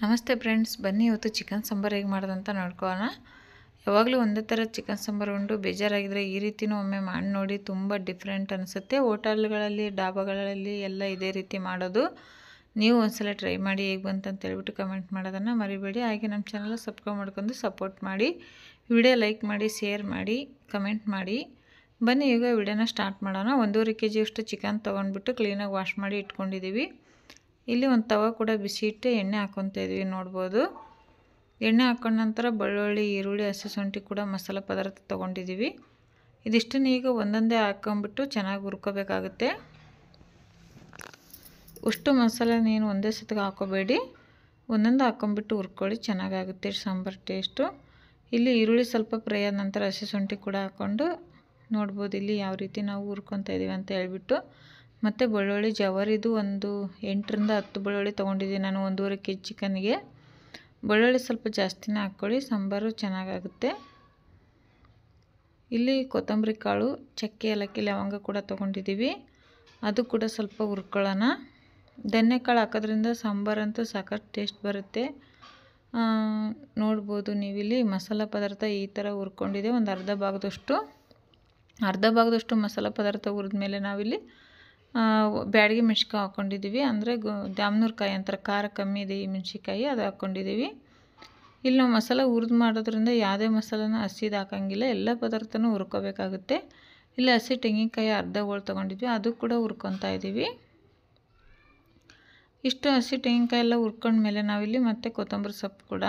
ನಮಸ್ತೆ ಫ್ರೆಂಡ್ಸ್, ಬನ್ನಿ ಇವತ್ತು ಚಿಕನ್ ಸಾಂಬಾರು ಹೇಗೆ ಮಾಡೋದಂತ ನೋಡ್ಕೊಳ್ಳೋಣ. ಯಾವಾಗಲೂ ಒಂದೇ ಥರ ಚಿಕನ್ ಸಾಂಬಾರು ಉಂಡು ಬೇಜಾರಾಗಿದ್ದರೆ ಈ ರೀತಿಯೂ ಒಮ್ಮೆ ಮಾಡಿ ನೋಡಿ. ತುಂಬ ಡಿಫ್ರೆಂಟ್ ಅನಿಸುತ್ತೆ. ಹೋಟೆಲ್ಗಳಲ್ಲಿ, ಡಾಬಾಗಳಲ್ಲಿ ಎಲ್ಲ ಇದೇ ರೀತಿ ಮಾಡೋದು. ನೀವು ಒಂದ್ಸಲ ಟ್ರೈ ಮಾಡಿ ಹೇಗೆ ಬಂತಂತ ಹೇಳ್ಬಿಟ್ಟು ಕಮೆಂಟ್ ಮಾಡೋದನ್ನು ಮರಿಬೇಡಿ. ಹಾಗೆ ನಮ್ಮ ಚಾನಲ್ ಸಬ್ಸ್ಕ್ರೈಬ್ ಮಾಡ್ಕೊಂಡು ಸಪೋರ್ಟ್ ಮಾಡಿ, ವಿಡಿಯೋ ಲೈಕ್ ಮಾಡಿ, ಶೇರ್ ಮಾಡಿ, ಕಮೆಂಟ್ ಮಾಡಿ. ಬನ್ನಿ ಈಗ ವಿಡಿಯೋನ ಸ್ಟಾರ್ಟ್ ಮಾಡೋಣ. 1.5 kg ಅಷ್ಟು ಚಿಕನ್ ತೊಗೊಂಡ್ಬಿಟ್ಟು ಕ್ಲೀನಾಗಿ ವಾಶ್ ಮಾಡಿ ಇಟ್ಕೊಂಡಿದ್ದೀವಿ. ಇಲ್ಲಿ ಒಂದು ತವ ಕೂಡ ಬಿಸಿ ಇಟ್ಟು ಎಣ್ಣೆ ಹಾಕ್ಕೊತಾ ಇದ್ವಿ ನೋಡ್ಬೋದು. ಎಣ್ಣೆ ಹಾಕೊಂಡ ನಂತರ ಬೆಳ್ಳುಳ್ಳಿ, ಈರುಳ್ಳಿ, ಹಸಿಶುಂಠಿ ಕೂಡ ಮಸಾಲೆ ಪದಾರ್ಥ ತೊಗೊಂಡಿದ್ದೀವಿ. ಇದಿಷ್ಟನ್ನು ಈಗ ಒಂದೊಂದೇ ಹಾಕ್ಕೊಂಬಿಟ್ಟು ಚೆನ್ನಾಗಿ ಹುರ್ಕೋಬೇಕಾಗುತ್ತೆ. ಅಷ್ಟು ಮಸಾಲೆ ನೀನು ಒಂದೇ ಸತಿಗೆ ಹಾಕೋಬೇಡಿ, ಒಂದೊಂದು ಹಾಕ್ಕೊಂಬಿಟ್ಟು ಹುರ್ಕೊಳ್ಳಿ, ಚೆನ್ನಾಗಾಗುತ್ತೆ ಸಾಂಬಾರು ಟೇಸ್ಟು. ಇಲ್ಲಿ ಈರುಳ್ಳಿ ಸ್ವಲ್ಪ ಫ್ರೈ ಆದ ನಂತರ ಹಸಿಶುಂಠಿ ಕೂಡ ಹಾಕ್ಕೊಂಡು ನೋಡ್ಬೋದು ಇಲ್ಲಿ ಯಾವ ರೀತಿ ನಾವು ಹುರ್ಕೊತಾ ಇದ್ದೀವಿ ಅಂತ ಹೇಳ್ಬಿಟ್ಟು. ಮತ್ತು ಬೆಳ್ಳುಳ್ಳಿ ಜವಾರಿದು ಒಂದು 8 ರಿಂದ 10 ಬೆಳ್ಳುಳ್ಳಿ ತೊಗೊಂಡಿದ್ದೀನಿ ನಾನು 1.5 kg ಚಿಕನ್ಗೆ. ಬೆಳ್ಳುಳ್ಳಿ ಸ್ವಲ್ಪ ಜಾಸ್ತಿನೇ ಹಾಕ್ಕೊಳ್ಳಿ, ಸಾಂಬಾರು ಚೆನ್ನಾಗಾಗುತ್ತೆ. ಇಲ್ಲಿ ಕೊತ್ತಂಬರಿ ಕಾಳು, ಚಕ್ಕೆ, ಏಲಕ್ಕಿ, ಲವಂಗ ಕೂಡ ತೊಗೊಂಡಿದ್ದೀವಿ. ಅದು ಕೂಡ ಸ್ವಲ್ಪ ಹುರ್ಕೊಳ್ಳೋಣ. ಧನ್ಯ ಕಾಳು ಹಾಕೋದ್ರಿಂದ ಸಾಂಬಾರಂತೂ ಸಾಕಷ್ಟು ಟೇಸ್ಟ್ ಬರುತ್ತೆ. ನೋಡ್ಬೋದು ನೀವಿಲ್ಲಿ ಮಸಾಲೆ ಪದಾರ್ಥ ಈ ಥರ ಹುರ್ಕೊಂಡಿದೆ. ಒಂದು ಅರ್ಧ ಭಾಗದಷ್ಟು ಮಸಾಲೆ ಪದಾರ್ಥ ಹುರಿದ್ಮೇಲೆ ನಾವಿಲ್ಲಿ ಬ್ಯಾಡಗಿ ಮೆಣ್ಸಿಕಾಯಿ ಹಾಕ್ಕೊಂಡಿದ್ದೀವಿ. ಅಂದರೆ ದ್ಯಾಮನೂರು ಕಾಯಿ ಅಂತಾರೆ, ಖಾರ ಕಮ್ಮಿ ಇದೆ ಈ ಮೆಣ್ಸಿಕಾಯಿ, ಅದು ಹಾಕ್ಕೊಂಡಿದ್ದೀವಿ. ಇಲ್ಲಿ ನಾವು ಮಸಾಲೆ ಹುರಿದು ಮಾಡೋದ್ರಿಂದ ಯಾವುದೇ ಮಸಾಲೆನ ಹಸಿದು ಹಾಕೋಂಗಿಲ್ಲ, ಎಲ್ಲ ಪದಾರ್ಥನೂ ಹುರ್ಕೋಬೇಕಾಗುತ್ತೆ. ಇಲ್ಲಿ ಹಸಿ ತೆಂಗಿನಕಾಯಿ ಅರ್ಧ ಹೋಳು ತೊಗೊಂಡಿದ್ವಿ, ಅದು ಕೂಡ ಹುರ್ಕೊತಾ ಇದ್ದೀವಿ. ಇಷ್ಟು ಹಸಿ ತೆಂಗಿನಕಾಯಿ ಎಲ್ಲ ಹುರ್ಕೊಂಡ್ಮೇಲೆ ನಾವಿಲ್ಲಿ ಮತ್ತೆ ಕೊತ್ತಂಬರಿ ಸೊಪ್ಪು ಕೂಡ,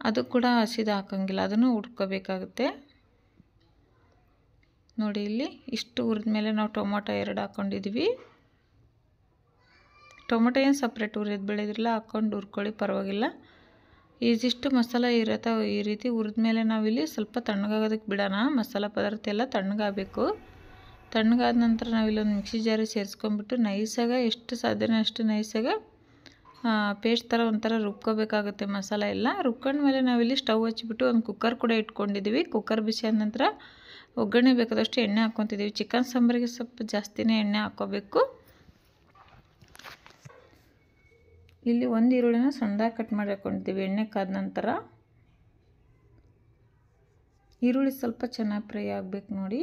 ಅದು ಕೂಡ ಹಸಿದು ಹಾಕೋಂಗಿಲ್ಲ, ಅದನ್ನು ಹುರ್ಕೋಬೇಕಾಗುತ್ತೆ. ನೋಡಿ ಇಲ್ಲಿ ಇಷ್ಟು ಹುರಿದ್ಮೇಲೆ ನಾವು ಟೊಮೊಟೊ 2 ಹಾಕ್ಕೊಂಡಿದ್ದೀವಿ. ಟೊಮೊಟೊ ಏನು ಸಪ್ರೇಟ್ ಹುರಿಯೋದು ಬೆಳೆದಿರಲ್ಲ, ಹಾಕ್ಕೊಂಡು ಹುರ್ಕೊಳ್ಳಿ, ಪರವಾಗಿಲ್ಲ. ಇದಿಷ್ಟು ಮಸಾಲೆ ಇರತ್ತೆ. ಈ ರೀತಿ ಹುರಿದ್ಮೇಲೆ ನಾವಿಲ್ಲಿ ಸ್ವಲ್ಪ ತಣ್ಣಗಾಗೋದಕ್ಕೆ ಬಿಡೋಣ. ಮಸಾಲೆ ಪದಾರ್ಥ ಎಲ್ಲ ತಣ್ಣಗಾಗಬೇಕು. ತಣ್ಣಗಾದ ನಂತರ ನಾವಿಲ್ಲೊಂದು ಮಿಕ್ಸಿ ಜಾರಿಗೆ ಸೇರಿಸ್ಕೊಂಡ್ಬಿಟ್ಟು ನೈಸಾಗಿ, ಎಷ್ಟು ಸಾಧ್ಯನೋ ಅಷ್ಟು ನೈಸಾಗಿ ಪೇಸ್ಟ್ ಥರ ಒಂಥರ ರುಬ್ಕೋಬೇಕಾಗುತ್ತೆ ಮಸಾಲೆ ಎಲ್ಲ. ರುಬ್ಕೊಂಡ್ಮೇಲೆ ನಾವಿಲ್ಲಿ ಸ್ಟವ್ ಹಚ್ಚಿಬಿಟ್ಟು ಒಂದು ಕುಕ್ಕರ್ ಕೂಡ ಇಟ್ಕೊಂಡಿದ್ದೀವಿ. ಕುಕ್ಕರ್ ಬಿಸಿ ಆದ ನಂತರ ಒಗ್ಗರಣೆ ಬೇಕಾದಷ್ಟು ಎಣ್ಣೆ ಹಾಕ್ಕೊತಿದ್ದೀವಿ. ಚಿಕನ್ ಸಾಂಬಾರಿಗೆ ಸ್ವಲ್ಪ ಜಾಸ್ತಿನೇ ಎಣ್ಣೆ ಹಾಕ್ಕೋಬೇಕು. ಇಲ್ಲಿ ಒಂದು ಈರುಳ್ಳಿನ ಸಣ್ಣದಾಗಿ ಕಟ್ ಮಾಡಿ ಹಾಕ್ಕೊಂಡಿದ್ದೀವಿ. ಎಣ್ಣೆ ಕಾದ ನಂತರ ಈರುಳ್ಳಿ ಸ್ವಲ್ಪ ಚೆನ್ನಾಗಿ ಫ್ರೈ ಆಗಬೇಕು ನೋಡಿ.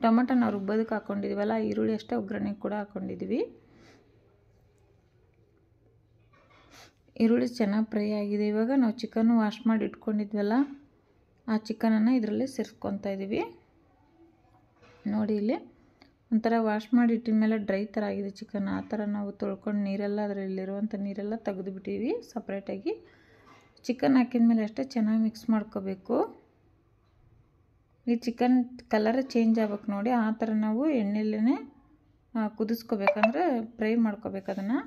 ಟೊಮೊಟೊ ನಾವು ರುಬ್ಬೋದಕ್ಕೆ ಹಾಕ್ಕೊಂಡಿದ್ದೀವಲ್ಲ, ಈರುಳ್ಳಿ ಅಷ್ಟೇ ಒಗ್ಗರಣೆ ಕೂಡ ಹಾಕ್ಕೊಂಡಿದ್ದೀವಿ. ಈರುಳ್ಳಿ ಚೆನ್ನಾಗಿ ಫ್ರೈ ಆಗಿದೆ. ಇವಾಗ ನಾವು ಚಿಕನ್ನು ವಾಶ್ ಮಾಡಿ ಇಟ್ಕೊಂಡಿದ್ವಲ್ಲ, ಆ ಚಿಕನನ್ನು ಇದರಲ್ಲಿ ಸೇರಿಸ್ಕೊತಾ ಇದ್ದೀವಿ. ನೋಡಿ ಇಲ್ಲಿ ಒಂಥರ ವಾಶ್ ಮಾಡಿ ಇಟ್ಟಿದ ಮೇಲೆ ಡ್ರೈ ಥರ ಆಗಿದೆ ಚಿಕನ್. ಆ ಥರ ನಾವು ತೊಳ್ಕೊಂಡು ನೀರೆಲ್ಲ, ಅದರಲ್ಲಿರುವಂಥ ನೀರೆಲ್ಲ ತೆಗೆದುಬಿಟ್ಟಿವಿ ಸಪ್ರೇಟಾಗಿ. ಚಿಕನ್ ಹಾಕಿದ ಮೇಲೆ ಅಷ್ಟೇ ಚೆನ್ನಾಗಿ ಮಿಕ್ಸ್ ಮಾಡ್ಕೋಬೇಕು. ಈ ಚಿಕನ್ ಕಲರ್ ಚೇಂಜ್ ಆಗ್ಬೇಕು ನೋಡಿ, ಆ ಥರ ನಾವು ಎಣ್ಣೆಲ್ಲೇ ಕುದಿಸ್ಕೋಬೇಕಂದ್ರೆ ಫ್ರೈ ಮಾಡ್ಕೋಬೇಕು ಅದನ್ನು.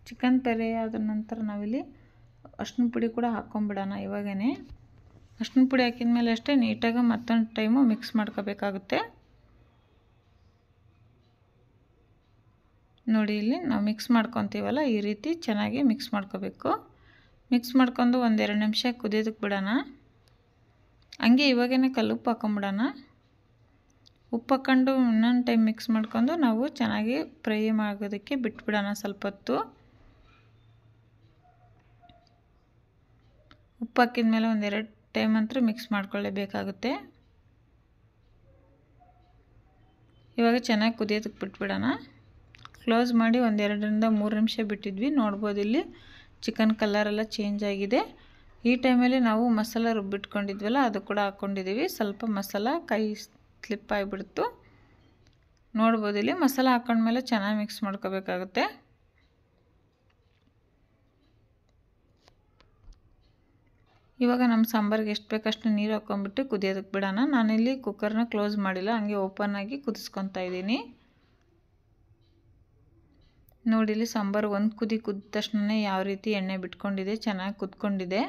ಚಿಕನ್ ಫ್ರೈ ಆದ ನಂತರ ನಾವಿಲ್ಲಿ ಅರಿಶಿನ ಪುಡಿ ಕೂಡ ಹಾಕ್ಕೊಂಬಿಡೋಣ. ಇವಾಗೇ ಅರಿಶಿನ ಪುಡಿ ಹಾಕಿದ ಮೇಲೆ ಅಷ್ಟೇ ನೀಟಾಗಿ ಮತ್ತೊಂದು ಟೈಮು ಮಿಕ್ಸ್ ಮಾಡ್ಕೋಬೇಕಾಗುತ್ತೆ. ನೋಡಿ ಇಲ್ಲಿ ನಾವು ಮಿಕ್ಸ್ ಮಾಡ್ಕೊತೀವಲ್ಲ, ಈ ರೀತಿ ಚೆನ್ನಾಗಿ ಮಿಕ್ಸ್ ಮಾಡ್ಕೋಬೇಕು. ಮಿಕ್ಸ್ ಮಾಡ್ಕೊಂಡು 1-2 ನಿಮಿಷ ಕುದಿಯೋದಕ್ಕೆ ಬಿಡೋಣ. ಹಂಗೆ ಇವಾಗೇ ಕಲ್ಲುಪ್ಪು ಹಾಕ್ಕೊಂಬಿಡೋಣ. ಉಪ್ಪು ಹಾಕ್ಕೊಂಡು ಇನ್ನೊಂದು ಟೈಮ್ ಮಿಕ್ಸ್ ಮಾಡ್ಕೊಂಡು ನಾವು ಚೆನ್ನಾಗಿ ಫ್ರೈ ಆಗೋದಕ್ಕೆ ಬಿಟ್ಬಿಡೋಣ ಸ್ವಲ್ಪ ಹೊತ್ತು. ಉಪ್ಪು ಹಾಕಿದ ಮೇಲೆ 1-2 ಟೈಮ್ ಅಂತೂ ಮಿಕ್ಸ್ ಮಾಡ್ಕೊಳ್ಳೇಬೇಕಾಗುತ್ತೆ. ಇವಾಗ ಚೆನ್ನಾಗಿ ಕುದಿಯೋದಕ್ಕೆ ಬಿಟ್ಬಿಡೋಣ. ಕ್ಲೋಸ್ ಮಾಡಿ 1-2 ರಿಂದ 3 ನಿಮಿಷ ಬಿಟ್ಟಿದ್ವಿ. ನೋಡ್ಬೋದು ಇಲ್ಲಿ ಚಿಕನ್ ಕಲರೆಲ್ಲ ಚೇಂಜ್ ಆಗಿದೆ. ಈ ಟೈಮಲ್ಲಿ ನಾವು ಮಸಾಲೆ ರುಬ್ಬಿಟ್ಕೊಂಡಿದ್ವಲ್ಲ, ಅದು ಕೂಡ ಹಾಕ್ಕೊಂಡಿದ್ದೀವಿ. ಸ್ವಲ್ಪ ಮಸಾಲ ಕೈ ಸ್ಲಿಪ್ ಆಗಿಬಿಡ್ತು. ನೋಡ್ಬೋದು ಇಲ್ಲಿ ಮಸಾಲೆ ಹಾಕ್ಕೊಂಡ್ಮೇಲೆ ಚೆನ್ನಾಗಿ ಮಿಕ್ಸ್ ಮಾಡ್ಕೋಬೇಕಾಗುತ್ತೆ. ಇವಾಗ ನಮ್ಮ ಸಾಂಬಾರಿಗೆ ಎಷ್ಟು ಬೇಕಷ್ಟು ನೀರು ಹಾಕ್ಕೊಂಬಿಟ್ಟು ಕುದಿಯೋದಕ್ಕೆ ಬಿಡೋಣ. ನಾನಿಲ್ಲಿ ಕುಕ್ಕರ್ನ ಕ್ಲೋಸ್ ಮಾಡಿಲ್ಲ, ಹಂಗೆ ಓಪನ್ ಆಗಿ ಕುದಿಸ್ಕೊತಾ ಇದ್ದೀನಿ. ನೋಡಿ ಇಲ್ಲಿ ಸಾಂಬಾರು ಒಂದು ಕುದಿ ಕುದ್ದ ತಕ್ಷಣ ಯಾವ ರೀತಿ ಎಣ್ಣೆ ಬಿಟ್ಕೊಂಡಿದೆ, ಚೆನ್ನಾಗಿ ಕುದ್ಕೊಂಡಿದೆ.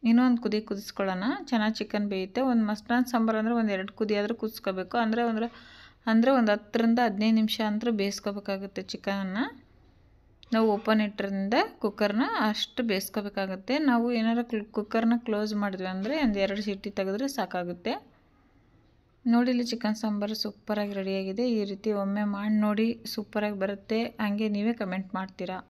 ಇನ್ನೊಂದು ಕುದಿ ಕುದಿಸ್ಕೊಳ್ಳೋಣ, ಚೆನ್ನಾಗಿ ಚಿಕನ್ ಬೇಯುತ್ತೆ. ಒಂದು ಮಸ್ಟಾನ್ ಸಾಂಬಾರು ಅಂದರೆ 1-2 ಕುದಿ ಆದರೂ ಕುದಿಸ್ಕೋಬೇಕು. ಅಂದರೆ ಒಂದು 10 ರಿಂದ 15 ನಿಮಿಷ ಅಂತೂ ಬೇಯಿಸ್ಕೋಬೇಕಾಗುತ್ತೆ ಚಿಕನನ್ನು. ನಾವು ಓಪನ್ ಇಟ್ಟರಿಂದ ಕುಕ್ಕರ್ನ ಅಷ್ಟು ಬೇಯಿಸ್ಕೋಬೇಕಾಗುತ್ತೆ. ನಾವು ಏನಾರು ಕುಕ್ಕರ್ನ ಕ್ಲೋಸ್ ಮಾಡಿದ್ವಿ ಅಂದರೆ 1-2 ಸೀಟಿ ತೆಗೆದ್ರೆ ಸಾಕಾಗುತ್ತೆ. ನೋಡಿ ಇಲ್ಲಿ ಚಿಕನ್ ಸಾಂಬಾರು ಸೂಪರಾಗಿ ರೆಡಿಯಾಗಿದೆ. ಈ ರೀತಿ ಒಮ್ಮೆ ಮಾಡಿ ನೋಡಿ, ಸೂಪರಾಗಿ ಬರುತ್ತೆ. ಹಾಗೆ ನೀವೇ ಕಮೆಂಟ್ ಮಾಡ್ತೀರಾ.